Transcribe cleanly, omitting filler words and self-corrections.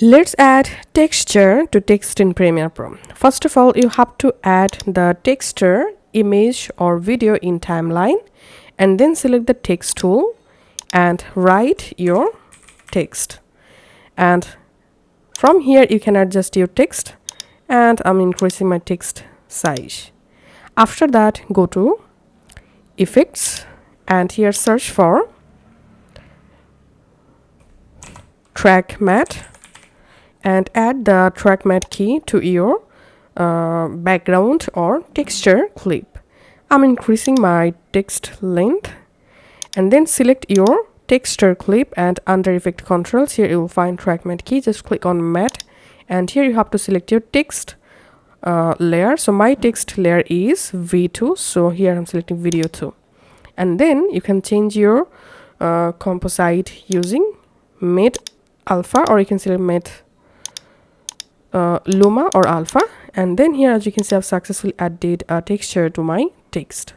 Let's add texture to text in Premiere Pro. First of all, you have to add the texture, image or video in timeline, and then select the text tool and write your text. And from here you can adjust your text, and I'm increasing my text size. After that, go to effects and here search for track matte and add the track matte key to your background or texture clip. I'm increasing my text length and then select your texture clip, and under effect controls here you will find track matte key. Just click on matte and here you have to select your text layer. So my text layer is V2, so here I'm selecting video 2, and then you can change your composite using matte alpha, or you can select matte luma or alpha, and then here as you can see I've successfully added a texture to my text.